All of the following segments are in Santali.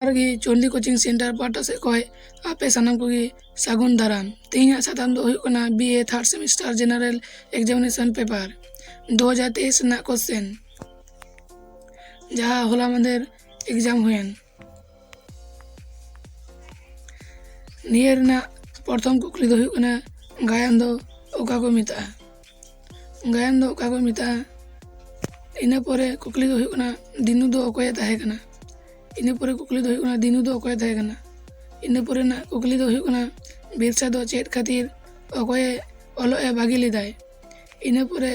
ᱨᱮᱜᱮ ᱪᱚᱱᱰᱤ ᱠᱳचिᱝ ᱥᱮᱱᱴᱟᱨ ᱯᱟᱦᱴᱟ ᱥᱮᱫ ᱠᱷᱚᱡ ᱟᱯᱮ ᱥᱟᱱᱟᱢ ᱠᱚᱜᱮ ᱥᱟᱹᱜᱩᱱ ᱫᱟᱨᱟᱢ। ᱛᱮᱦᱮᱧᱟᱜ ᱥᱟᱛᱟᱢ ᱫᱚ ᱦᱩᱭᱩᱜ ᱠᱟᱱᱟ BA third semester general examination paper 2023 ᱨᱮᱱᱟᱜ ᱠᱳশ্চেন ᱡᱟᱦᱟᱸ ᱦᱚᱞᱟ ᱢᱟᱫᱷᱮᱨ एग्जाम हुएन। नियर रना प्रथम कुकली दो हुयुग कना गायन दो ओका को मेतागा। गायन दो ओका को मेतागा। इना परे कुकली दो हुयुग कना दिनु दो ओकय ताहे कना। इना परे कुकली दो हुयुग कना दिनु दो ओकय ताहे कना। इना परे ना कुकली दो हुयुग कना बिरसा दो चेद खातिर ओकय ओलोए बागी लेदाय। इना परे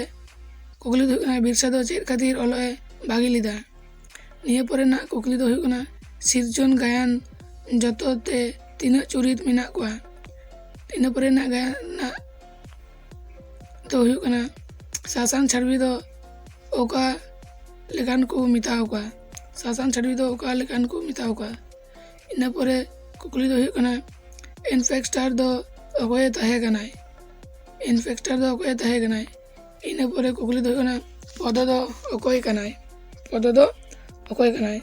कुकली दो हुयुग कना बिरसा दो चेद खातिर ओलोए बागी लेदा। निया परे ना कुकली दो हुयुग कना सिरजन गायन जतोते तीना चुरित मेना कोआ। इना परे ना गायन ना तो हुयुग कना सासान छड़वी दो ओका लेकान को मिताव कोआ। सासान छड़वी दो ओका लेकान को मिताव कोआ। इना परे कुकली दो हुयुग कना इनफेक्टर दो ओकय ताहे कनाय। इनफेक्टर दो ओकय ताहे कनाय। इना परे कुकली दो हुयुग कना पद दो ओकय कनाय। पद दो ओकय कनाय।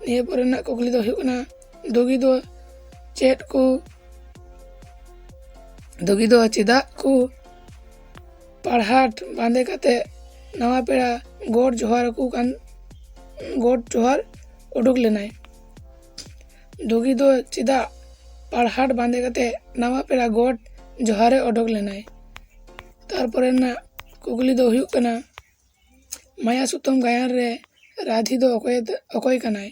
निया परे ना कुकली दो हुयुग कना दोगी दो चेट को दोगी दो चेदा को पढ़ाट बांधे काते नवा पेड़ा गोड जोहार को कान गोड जोहार उडुक लेनाय। दोगी दो चेदा पढ़ाट बांधे काते नवा पेड़ा गोड जोहारे उडुक लेनाय। तारपरे ना कुकली दो हुयुग कना माया सुतम गायन रे राधी दो ओकय कनाय।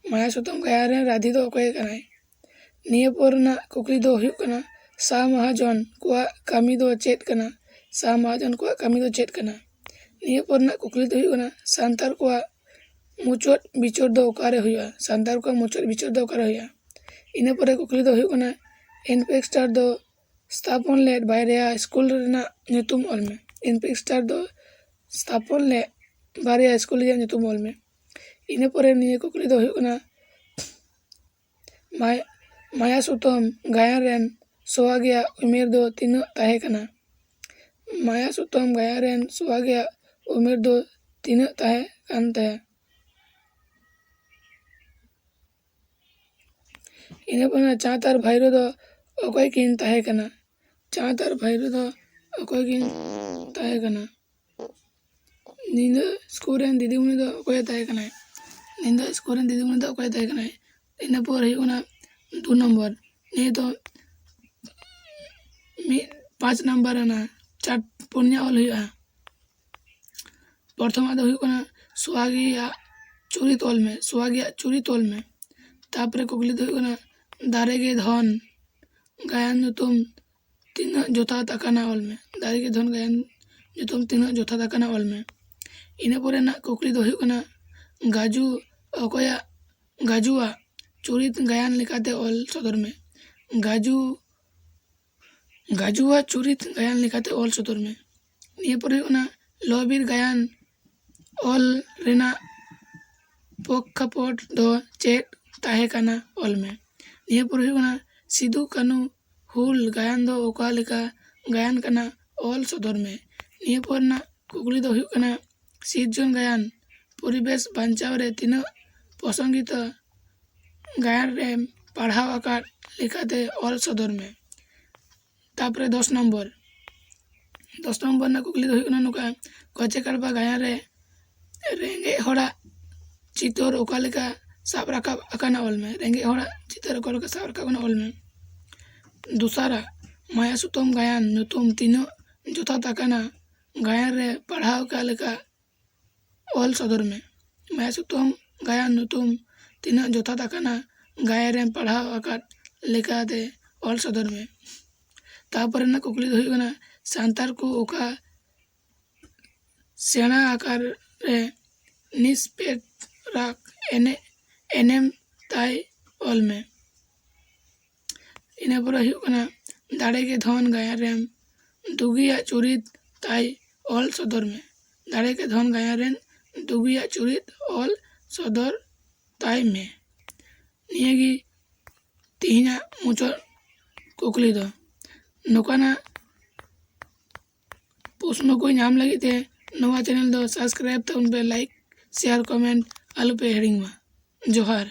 माया सुतम गायन रे राधी दो ओकय कनाय। निया पर ना कुकली दो हुयुग कना सा महाजन कोआ कामी दो चेद कना। सा महाजन कोआ कामी दो चेद कना। निया पर ना कुकली दो हुयुग कना सांतार कोआ मुचोट बिचोट दो ओकारे हुयुआ। सांतार कोआ मुचोट बिचोट दो ओकारे हुयुआ। इना परे कुकली दो हुयुग कना इनफेक्टर दो स्थापन लेद बायरेया स्कूल रेना nyutum ol me। इनफेक्टर दो स्थापन ले बायरेया स्कूल रेना nyutum ol me। इना परे निया कुकली दो हुयुग कना माया सुतम गायन रेन सोहागिया उमेर दो तीना ताहे कना। माया सुतम गायन रेन सोहागिया उमेर दो तीना ताहे कानते। इना परे चातार भाईरो दो ओकय किन ताहे कना। चातार भाईरो दो ओकय किन ताहे कना। निंदा स्कूल रेन दीदीमुनि दो ओकय ताहे कना। निंदा स्कूल रेन दीदीमुनि दो ओकय ताहे कना। इना परे हुयुग कना 2 नंबर नहीं तो 5 नंबर है ना 4 पुण्या ऑल हुआ। प्रथम दो हुयुग कना सुहागिया चुरी तोल में। सुहागिया चुरी तोल में। तापरे कुकली दो हुयुग कना दारे के धन गायन nyutum तीना जोथा तकाना ऑल में। दारे के धन गायन nyutum तीना जोथा तकाना ऑल में। इना परे ना कुकली दो हुयुग कना गाजू ओकया गाजुआ चुरित गायन लेकाते ऑल सदर में। गाजुआ चुरित गायन लेकाते ऑल सदर में। निया परे हुयुग कना लोबीर गायन ऑल रेना पक्षपट दो चेक ताहे कना ऑल में। निया परे हुयुग कना सिदू कानू हुल गायन दो ओका लेका गायन कना ऑल सदर में। निया पर ना कुकली दो हुयुग कना सिरजन गायन परिवेश बांचाव रे तीना प्रसंगित गायन रे पढ़ाव आकार लेकाते ऑल सदर में। तापरे 10 नंबर ना कुकली दो हुयुग कना नुका कचे काड़बा गायन रे रेंगे होड़ा चितोर ओका लेका साब राकाब आकाना ऑल में। रेंगे होड़ा चितोर ओका लेका साब राकाब आकाना ऑल में। दूसरा माया सुतम गायन nyutum तीना जोथा तकाना गायन रे पढ़ाव का लेका ऑल सदर में। माया सुतम गायन nyutum तीना जोथा तकाना गायन रे पढ़ाव आकार लेकाते ऑल सदर में। तापरे ना कुकली दो हुयुग कना सांतार को ओका सेना आकार रे निस्पेट राक एनएम ताई ऑल में। इना परे हुयुग कना दाड़े के धन गायन रेम दुगिया चुरित ताई ऑल सदर में। दाड़े के धन गायन रेन दुगिया चुरित ऑल सदर ताई में। नियागी तीना मुचो कुकली दो नोकाना प्रश्न को नाम लगी थे नवा चैनल दो सब्सक्राइब तो उन पे लाइक शेयर कमेंट आलू पे हेडिंग में जोहार।